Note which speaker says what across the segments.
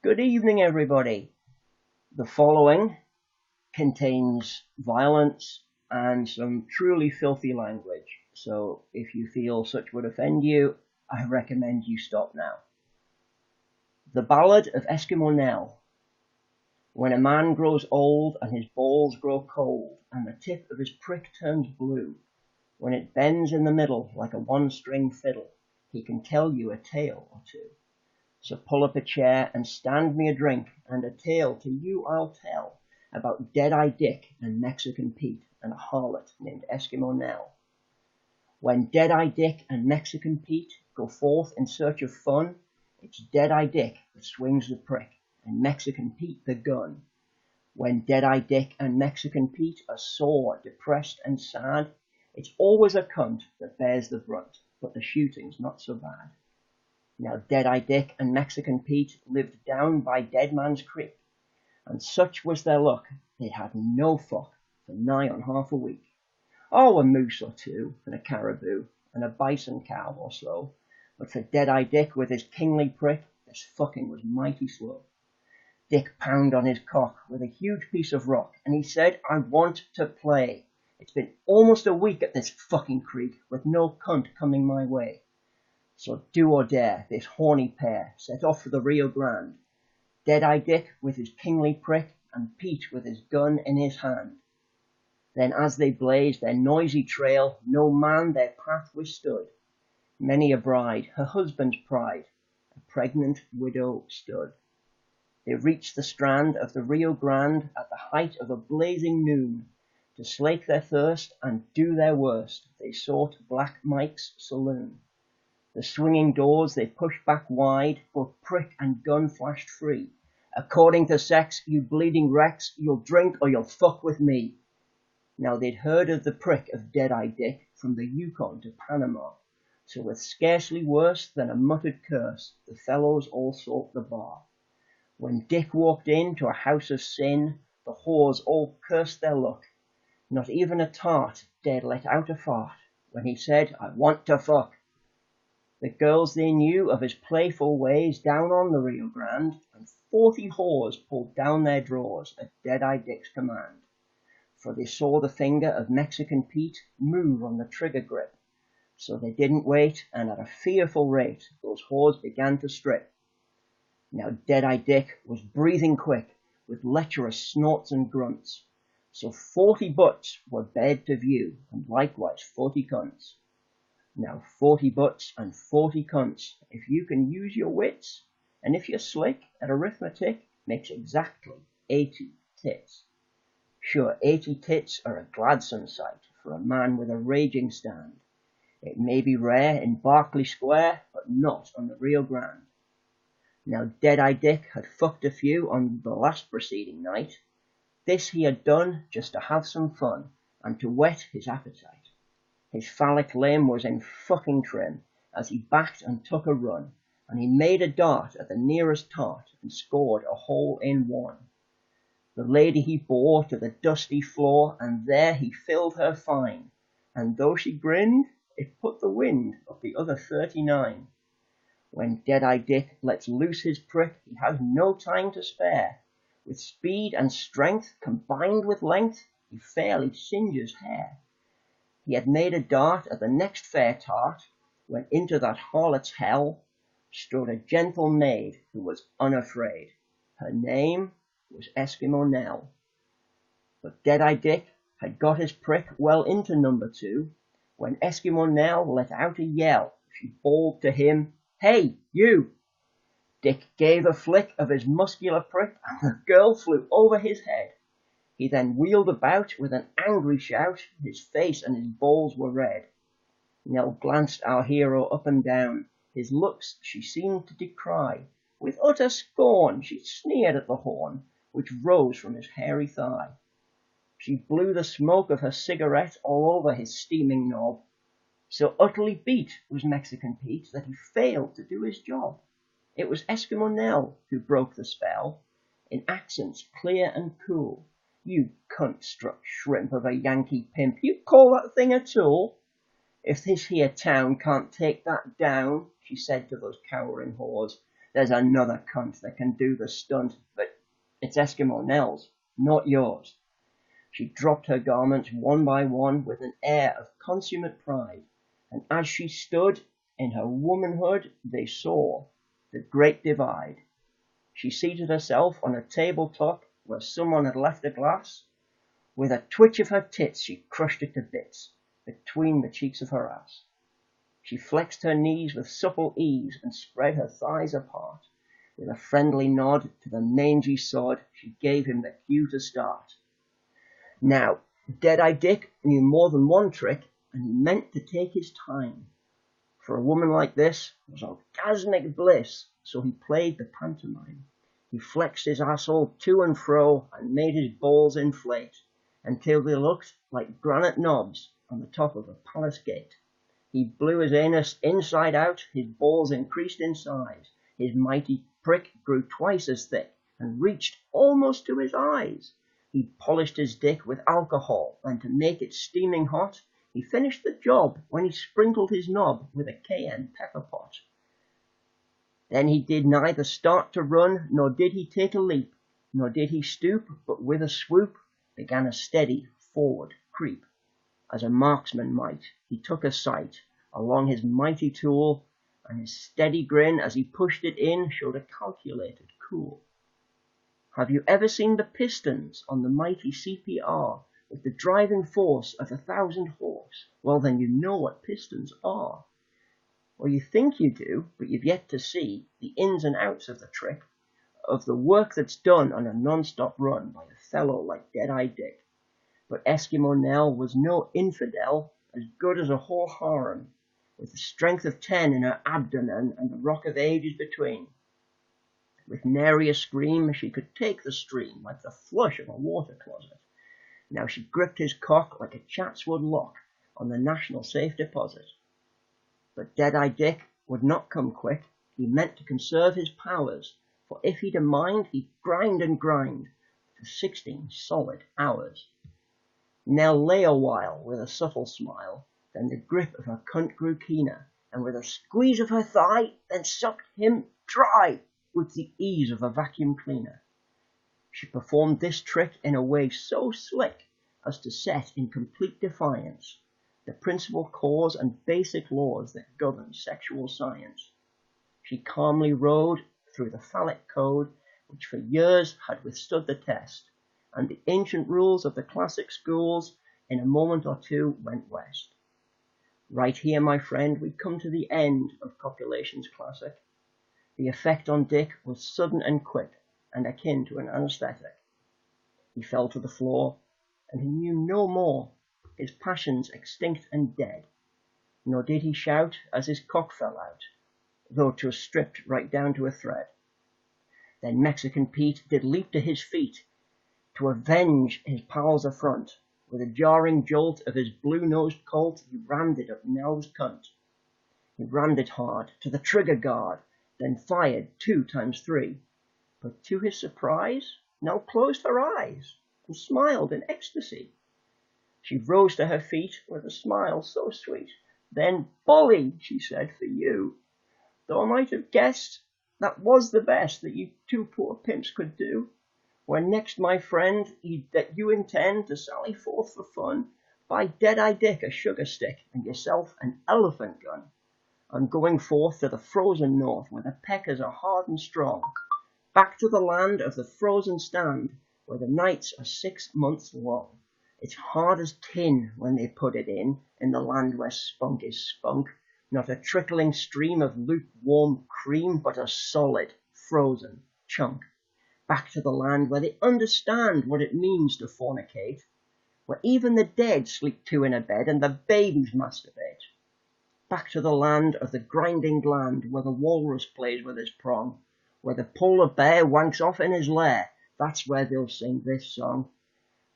Speaker 1: Good evening, everybody. The following contains violence and some truly filthy language, so if you feel such would offend you, I recommend you stop now. The Ballad of Eskimo Nell. When a man grows old and his balls grow cold and the tip of his prick turns blue, when it bends in the middle like a one-string fiddle, he can tell you a tale or two. So pull up a chair and stand me a drink, and a tale to you I'll tell about Dead-Eye Dick and Mexican Pete and a harlot named Eskimo Nell. When Dead-Eye Dick and Mexican Pete go forth in search of fun, it's Dead-Eye Dick that swings the prick and Mexican Pete the gun. When Dead-Eye Dick and Mexican Pete are sore, depressed and sad, it's always a cunt that bears the brunt, but the shooting's not so bad. Now Dead-Eye Dick and Mexican Pete lived down by Dead Man's Creek, and such was their luck, they had no fuck for nigh on half a week. Oh, a moose or two, and a caribou, and a bison cow or so, but for Dead-Eye Dick with his kingly prick, this fucking was mighty slow. Dick pounded on his cock with a huge piece of rock, and he said, "I want to play. It's been almost a week at this fucking creek, with no cunt coming my way." So do or dare, this horny pair set off for the Rio Grande, Dead-Eye Dick with his kingly prick and Pete with his gun in his hand. Then as they blazed their noisy trail, no man their path withstood. Many a bride, her husband's pride, a pregnant widow stood. They reached the strand of the Rio Grande at the height of a blazing noon. To slake their thirst and do their worst, they sought Black Mike's saloon. The swinging doors they pushed back wide, both prick and gun flashed free. "According to sex, you bleeding wrecks, you'll drink or you'll fuck with me." Now they'd heard of the prick of Dead-Eye Dick from the Yukon to Panama, so with scarcely worse than a muttered curse, the fellows all sought the bar. When Dick walked in to a house of sin, the whores all cursed their luck. Not even a tart dared let out a fart when he said, "I want to fuck." The girls they knew of his playful ways down on the Rio Grande, and 40 whores pulled down their drawers at Dead-Eye Dick's command. For they saw the finger of Mexican Pete move on the trigger grip. So they didn't wait, and at a fearful rate those whores began to strip. Now Dead-Eye Dick was breathing quick, with lecherous snorts and grunts. So 40 butts were bared to view, and likewise 40 cunts. Now 40 butts and 40 cunts, if you can use your wits, and if you're slick at arithmetic, makes exactly 80 tits. Sure, 80 tits are a gladsome sight for a man with a raging stand. It may be rare in Berkeley Square, but not on the Rio Grande. Now Dead-Eye Dick had fucked a few on the last preceding night. This he had done just to have some fun, and to whet his appetite. His phallic limb was in fucking trim as he backed and took a run, and he made a dart at the nearest tart and scored a hole-in-one. The lady he bore to the dusty floor, and there he filled her fine, and though she grinned, it put the wind up the other 39. When Dead-Eye Dick lets loose his prick, he has no time to spare. With speed and strength combined with length, he fairly singes hair. He had made a dart at the next fair tart, when into that harlot's hell strode a gentle maid who was unafraid. Her name was Eskimo Nell. But Dead-Eye Dick had got his prick well into number 2, when Eskimo Nell let out a yell. She bawled to him, "Hey, you!" Dick gave a flick of his muscular prick, and the girl flew over his head. He then wheeled about with an angry shout, his face and his balls were red. Nell glanced our hero up and down, his looks she seemed to decry. With utter scorn she sneered at the horn, which rose from his hairy thigh. She blew the smoke of her cigarette all over his steaming knob. So utterly beat was Mexican Pete that he failed to do his job. It was Eskimo Nell who broke the spell, in accents clear and cool. "You cunt-struck shrimp of a Yankee pimp, you call that thing a tool? If this here town can't take that down," she said to those cowering whores, There's another cunt that can do the stunt, but it's Eskimo Nell's, not yours. She dropped her garments one by one with an air of consummate pride, and as she stood in her womanhood, they saw the great divide. She seated herself on a tabletop where someone had left a glass. With a twitch of her tits, she crushed it to bits between the cheeks of her ass. She flexed her knees with supple ease and spread her thighs apart. With a friendly nod to the mangy sod, she gave him the cue to start. Now, Dead-Eye Dick knew more than one trick, and he meant to take his time. For a woman like this was orgasmic bliss, so he played the pantomime. He flexed his asshole to and fro and made his balls inflate, until they looked like granite knobs on the top of a palace gate. He blew his anus inside out, his balls increased in size, his mighty prick grew twice as thick, and reached almost to his eyes. He polished his dick with alcohol, and to make it steaming hot, he finished the job when he sprinkled his knob with a cayenne pepper pot. Then he did neither start to run, nor did he take a leap, nor did he stoop, but with a swoop began a steady forward creep. As a marksman might, he took a sight along his mighty tool, and his steady grin as he pushed it in showed a calculated cool. Have you ever seen the pistons on the mighty CPR with the driving force of 1,000 horse? Well, then you know what pistons are. Or you think you do, but you've yet to see the ins and outs of the trick, of the work that's done on a non-stop run by a fellow like Dead-Eye Dick. But Eskimo Nell was no infidel, as good as a whole harem, with the strength of 10 in her abdomen and the rock of ages between. With nary a scream, she could take the stream like the flush of a water closet. Now she gripped his cock like a Chatswood lock on the National Safe Deposit. But Dead-Eye Dick would not come quick. He meant to conserve his powers, for if he'd a mind, he'd grind and grind for 16 solid hours. Nell lay a while with a subtle smile, then the grip of her cunt grew keener, and with a squeeze of her thigh, then sucked him dry with the ease of a vacuum cleaner. She performed this trick in a way so slick as to set in complete defiance the principal cause and basic laws that govern sexual science. She calmly rode through the phallic code which for years had withstood the test, and the ancient rules of the classic schools in a moment or two went west. Right here, my friend, we come to the end of Copulation's classic. The effect on Dick was sudden and quick, and akin to an anesthetic. He fell to the floor, and he knew no more, his passions extinct and dead, nor did he shout as his cock fell out, though 'twas stripped right down to a thread. Then Mexican Pete did leap to his feet, to avenge his pal's affront. With a jarring jolt of his blue-nosed colt, he rammed it up Nell's cunt. He rammed it hard, to the trigger guard, then fired 2 times 3. But to his surprise, Nell closed her eyes and smiled in ecstasy. She rose to her feet with a smile so sweet. Then, "Bully," she said, "for you. Though I might have guessed that was the best that you 2 poor pimps could do. When next, my friend, that you intend to sally forth for fun, buy Dead-Eye Dick a sugar stick and yourself an elephant gun. I'm going forth to the frozen north, where the peckers are hard and strong, back to the land of the frozen stand, where the nights are 6 months long. It's hard as tin when they put it in the land where spunk is spunk, not a trickling stream of lukewarm cream, but a solid, frozen chunk. Back to the land where they understand what it means to fornicate, where even the dead sleep 2 in a bed and the babies masturbate. Back to the land of the grinding gland, where the walrus plays with his prong, where the polar bear wanks off in his lair. That's where they'll sing this song.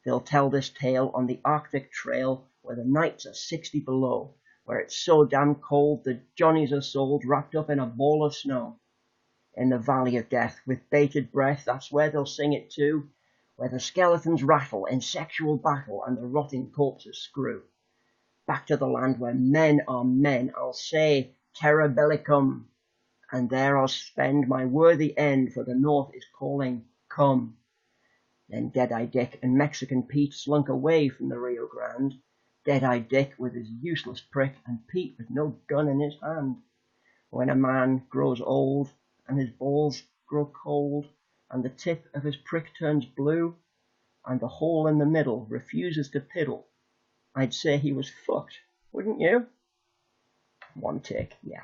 Speaker 1: They'll tell this tale on the Arctic trail, where the nights are 60 below, where it's so damn cold that Johnnies are sold wrapped up in a ball of snow. In the valley of death, with bated breath, that's where they'll sing it too, where the skeletons rattle in sexual battle and the rotting corpses screw. Back to the land where men are men, I'll say terra bellicum, and there I'll spend my worthy end, for the North is calling, come. Then Dead-Eye Dick and Mexican Pete slunk away from the Rio Grande, Dead-Eye Dick with his useless prick, and Pete with no gun in his hand. When a man grows old, and his balls grow cold, and the tip of his prick turns blue, and the hole in the middle refuses to piddle, I'd say he was fucked, wouldn't you? One take, yeah.